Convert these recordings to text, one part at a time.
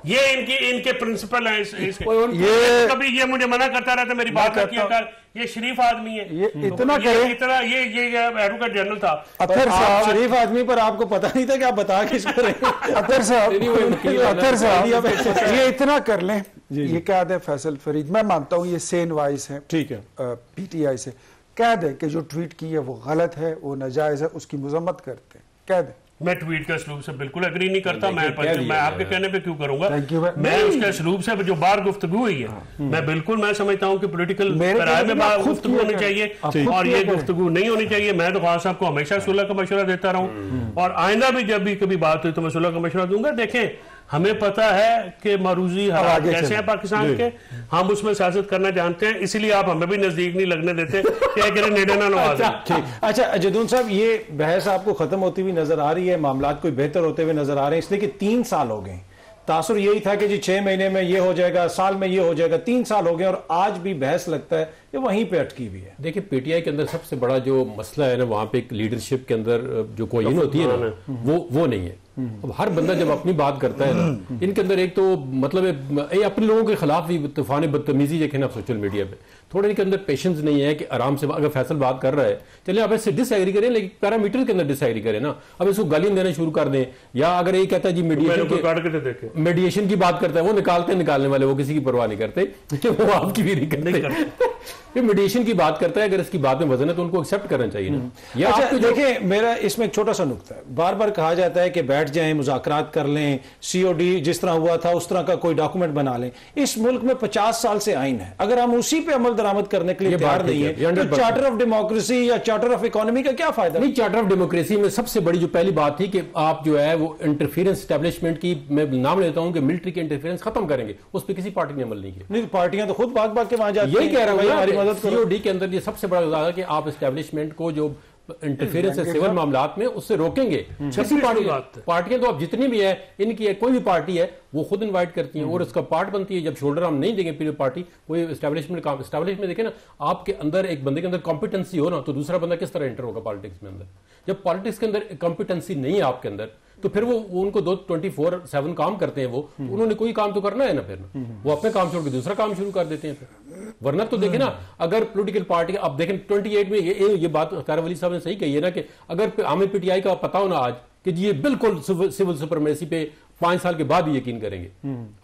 ये इनके प्रिंसिपल हैं। ये कभी ये मुझे मना करता रहता, मेरी बात नहीं किया कर, ये शरीफ आदमी है, ये इतना करे, इतना ये एडवोकेट जनरल था अतर साहब, शरीफ आदमी पर आपको पता नहीं था कि आप बता किस पर अतर साहब, ये इतना कर लें। ये कह दे फैसल फरीद, मैं मानता हूँ ये सेन वाइस है, ठीक है, पीटीआई से कह दे कि जो ट्वीट की है वो गलत है, वो नाजायज है, उसकी मजम्मत करते हैं, कह दे। मैं ट्वीट का असलूब से बिल्कुल एग्री नहीं करता, मैं आपके कहने पे क्यों करूंगा, मैं उसके असलूब से जो बाहर गुफ्तगू हुई है, मैं बिल्कुल मैं समझता हूँ कि पॉलिटिकल पैराए में गुफ्तगू होनी चाहिए और ये गुफ्तगू नहीं होनी चाहिए। मैं तो खान साहब को हमेशा सुलह का मशवरा देता रहूं और आइंदा भी जब भी कभी बात हुई तो मैं सुलह का मशवरा दूंगा। देखें, हमें पता है कि मरूजी हालात कैसे हैं पाकिस्तान के, हम उसमें सियासत करना जानते हैं, इसलिए आप हमें भी नजदीक नहीं लगने देते। क्या करें, नेड़े ना नवाज। अच्छा जदून साहब, ये बहस आपको खत्म होती हुई नजर आ रही है, मामलात कोई बेहतर होते हुए नजर आ रहे हैं, इसलिए कि 3 साल हो गए, तासुर यही था कि जी 6 महीने में ये हो जाएगा, साल में ये हो जाएगा, 3 साल हो गए और आज भी बहस लगता है ये वहीं पे अटकी हुई है। देखिए, पीटीआई के अंदर सबसे बड़ा जो मसला है ना, वहां पे एक लीडरशिप के अंदर जो कोई होती है ना, वो नहीं है। अब हर बंदा जब अपनी बात करता है ना, इनके अंदर एक तो मतलब ये अपने लोगों के खिलाफ भी तूफान बदतमीजी देखे ना सोशल मीडिया पे, थोड़े इनके अंदर पेशेंस नहीं है कि आराम से अगर फैसल बात कर रहा है, चलिए आप इससे डिसएग्री करें, लेकिन पैरामीटर के अंदर डिसएग्री करें ना। अब इसको गालियां देना शुरू कर दें, या अगर ये कहता है जी मीडिएशन की बात करता है, वो निकालने वाले, वो किसी की परवाह नहीं करते, वो आपकी भी नहीं करते। ये मीडिएशन की बात करता है, अगर इसकी बात में वजन है तो उनको एक्सेप्ट करना चाहिए ना। या अच्छा देखिए, मेरा इसमें एक छोटा सा नुक्ता है, बार बार कहा जाता है कि बैठ जाएं, मुज़ाकरात कर लें, सीओडी जिस तरह हुआ था उस तरह का कोई डॉक्यूमेंट बना लें। इस मुल्क में 50 साल से आइन है, अगर हम उसी पे अमल दरामद करने के लिए तैयार नहीं है तो चार्टर ऑफ डेमोक्रेसी या चार्टर ऑफ इकोनॉमी का क्या फायदा? नहीं, चार्टर ऑफ डेमोक्रेसी में सबसे बड़ी जो पहली बात थी कि आप जो है वो इंटरफेरेंस एस्टैब्लिशमेंट की, मैं नाम लेता हूं कि मिलिट्री की इंटरफेरेंस खत्म करेंगे, उस पर किसी पार्टी ने अमल नहीं किया। नहीं, पार्टियां तो खुद भाग के वहां जाती हैं, यही कह रहा हूं, हमारी मदद करो। सीओडी के अंदर ये सबसे बड़ा उदाहरण है कि आप एस्टैब्लिशमेंट को जो इंटरफेरेंस है सिविल मामलात में, उससे रोकेंगे। किसी पार्टियां तो अब जितनी भी है, इनकी कोई भी पार्टी है वो खुद इनवाइट करती हैं और उसका पार्ट बनती है। जब शोल्डर हम नहीं देंगे पूरी पार्टी, कोई एस्टैब्लिशमेंट देखे ना, आपके अंदर एक बंदे के अंदर कॉम्पिटेंसी हो ना, तो दूसरा बंदा किस तरह एंटर होगा पॉलिटिक्स में अंदर। जब पॉलिटिक्स के अंदर कॉम्पिटेंसी नहीं है आपके अंदर, तो फिर वो उनको 24/7 काम करते हैं, वो उन्होंने कोई काम तो करना है ना, फिर वो अपने काम छोड़ के दूसरा काम शुरू कर देते हैं फिर। वरना तो देखें ना, अगर पॉलिटिकल पार्टी, अब देखें 28 में ये बात तारव अली साहब ने सही कही है ना, कि अगर हमें पीटीआई का पता हो ना आज कि ये बिल्कुल सिविल सुपरमेसी पे 5 साल के बाद ही यकीन करेंगे।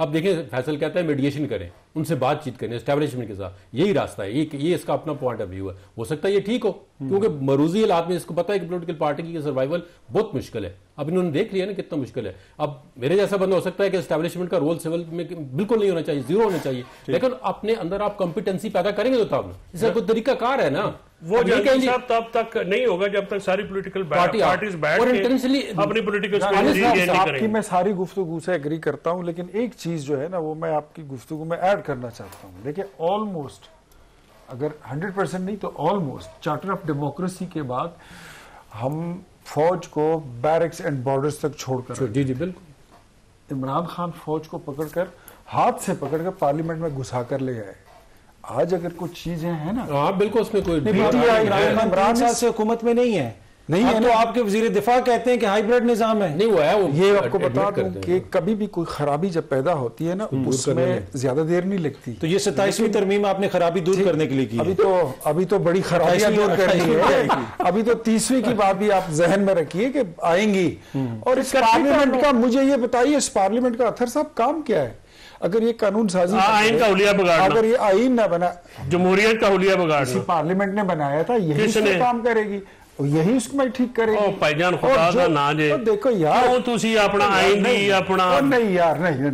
अब देखें, फैसल कहता है मीडिएशन करें, उनसे बातचीत करें एस्टैब्लिशमेंट के साथ, यही रास्ता है, ये इसका अपना पॉइंट ऑफ व्यू है। हो सकता है ये ठीक हो, क्योंकि मरूजी हालात में इसको पता है कि पॉलिटिकल पार्टी की सर्वाइवल बहुत मुश्किल है। अब इन्होंने देख लिया ना कितना मुश्किल है। अब मेरे जैसा बंदा हो सकता है कि एस्टैब्लिशमेंट का रोल सिविल में बिल्कुल नहीं होना चाहिए, जीरो होना चाहिए, लेकिन अपने अंदर आप कॉम्पिटेंसी पैदा करेंगे तो तब ना, इसका कोई तरीका कार है ना। वो तब तक नहीं होगा जब तक सारी पॉलिटिकल पार्टीज बैठ के अपनी पॉलिटिकल आपकी मैं सारी गुफ्तगू से एग्री करता हूं, लेकिन एक चीज जो है ना, वो मैं आपकी गुफ्तगू में ऐड करना चाहता हूं। देखिए, ऑलमोस्ट, अगर 100% नहीं तो ऑलमोस्ट चार्टर ऑफ डेमोक्रेसी के बाद हम फौज को बैरक्स एंड बॉर्डर्स तक छोड़कर, जी बिल्कुल, इमरान खान फौज को पकड़कर हाथ से पकड़कर पार्लियामेंट में घुसा कर ले आए। आज अगर कुछ चीजें हैं ना, हाँ बिल्कुल, उसमें कोई इमरान साहब से हुकूमत में नहीं है, नहीं है तो आपके वजीर दिफा कहते हैं कि हाइब्रिड निजाम है। नहीं, वो है, वो ये आपको बता दूं कि कभी भी कोई खराबी जब पैदा होती है ना, उसमें ज्यादा देर नहीं लगती। तो ये 27वीं तरमीम आपने खराबी दूर करने के लिए की, अभी तो बड़ी खराबियां दूर करनी है, अभी तो 30वीं की बात भी आप जहन में रखिए कि आएंगी। और इस पार्लियामेंट का मुझे ये बताइए, इस पार्लियामेंट का अथर साहब काम क्या है? अगर ये कानून साजी, आइन का हुलिया बगाड़ना, अगर ये आइन ना बना, जमहूरियत का हुलिया बगाड़ना, पार्लियामेंट ने बनाया था, यही काम करेगी, यही उसमें ठीक करेगी। ओ भाईजान, खुदा दा ना जे, देखो यार, क्यों तुसी अपना आइन दी अपना, नहीं यार, नहीं,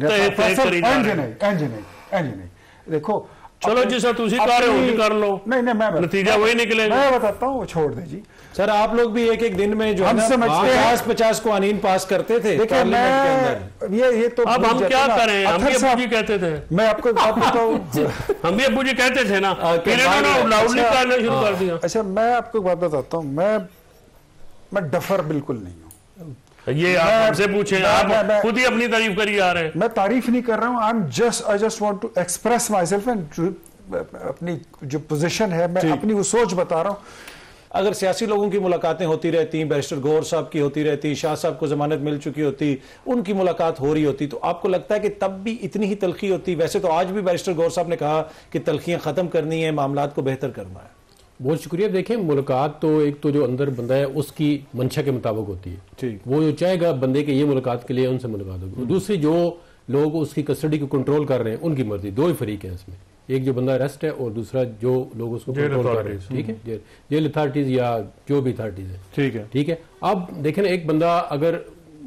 देखो, चलो जिस तुसी कर रहे हो कर लो, नहीं मैं नतीजा वही निकलेगा। मैं बताता हूँ, छोड़ दे जी सर, आप लोग भी एक दिन में जो 50 कानून पास करते थे पार्लियामेंट के अंदर। ये तो अब हम क्या करें, हम भी अब्बू जी कहते थे, मैं आपको एक बात बताऊं, हम भी अब्बू जी कहते थे ना, लाउडली करना शुरू कर दिया। अच्छा, मैं आपको एक बात बताता हूँ, मैं डफर बिल्कुल नहीं हूँ। ये आप हमसे पूछे, आप खुद ही अपनी तारीफ करी जा रहे हैं। मैं तारीफ नहीं कर रहा हूँ, I just want to express myself and अपनी जो पोजीशन है, मैं अपनी वो सोच बता रहा हूँ। अगर सियासी लोगों की मुलाकातें होती रहती, बैरिस्टर गौहर साहब की होती रहती, शाह साहब को जमानत मिल चुकी होती, उनकी मुलाकात हो रही होती, तो आपको लगता है कि तब भी इतनी ही तलखी होती? वैसे तो आज भी बैरिस्टर गौहर साहब ने कहा कि तलखियां खत्म करनी है, मामलात को बेहतर करना है। बहुत शुक्रिया। देखें, मुलाकात तो एक तो जो अंदर बंदा है उसकी मंशा के मुताबिक होती है, ठीक, वो जो चाहेगा बंदे के ये मुलाकात के लिए उनसे मुलाकात होगी। दूसरी, जो लोग उसकी कस्टडी को कंट्रोल कर रहे हैं उनकी मर्जी, दो ही फरीक हैं इसमें, एक जो बंदा अरेस्ट है और दूसरा जो लोग उसको कंट्रोल कर रहे हैं, ठीक है, जेल अथॉरिटीज या जो भी अथॉरिटीज है, ठीक है, ठीक है। अब देखें ना, एक बंदा अगर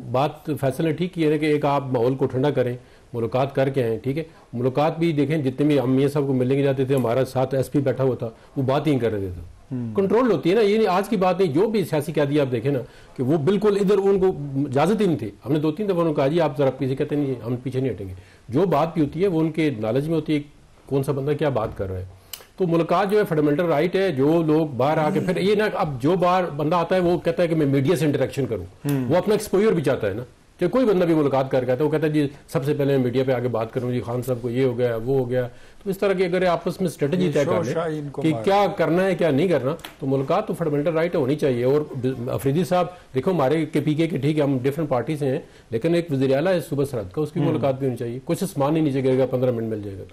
बात फैसल ने ठीक की है कि एक आप माहौल को ठंडा करें, मुलाकात करके आए, ठीक है। मुलाकात भी देखें, जितने भी हम मियां साहब को मिलने के जाते थे, हमारा साथ एसपी बैठा हुआ था, वो बात ही कर रहे थे। कंट्रोल होती है ना, ये आज की बात नहीं। जो भी सियासी कैदी आप देखें ना कि वो बिल्कुल इधर, उनको इजाजत ही नहीं थी। हमने 2-3 दफा उन्होंने कहा जी आप जरा पीछे, कहते नहीं, हम पीछे नहीं हटेंगे। जो बात भी होती है वो उनके नॉलेज में होती है, कौन सा बंदा क्या बात कर रहा है। तो मुलाकात जो है फंडामेंटल राइट है। जो लोग बाहर आके फिर ये ना, अब जो बाहर बंदा आता है वो कहता है कि मैं मीडिया से इंटरेक्शन करूं, वो अपना एक्सपोजर भी चाहता है ना। चाहे कोई बंदा भी मुलाकात करके आता है, वो कहता है जी सबसे पहले मैं मीडिया पे आके बात करूं, जी खान साहब को ये हो गया, वो हो गया। तो इस तरह की अगर आपस में स्ट्रेटजी तय कर लें कि क्या करना है क्या नहीं करना, तो मुलाकात तो फंडामेंटल राइट होनी चाहिए। और अफरीदी साहब देखो, हमारे के पीके के, ठीक है, हम डिफरेंट पार्टी से हैं, लेकिन एक वज़ीर आला है सूबा सरहद का, उसकी मुलाकात भी होनी चाहिए। कुछ सामान ही नीचे गिरेगा, 15 मिनट मिल जाएगा।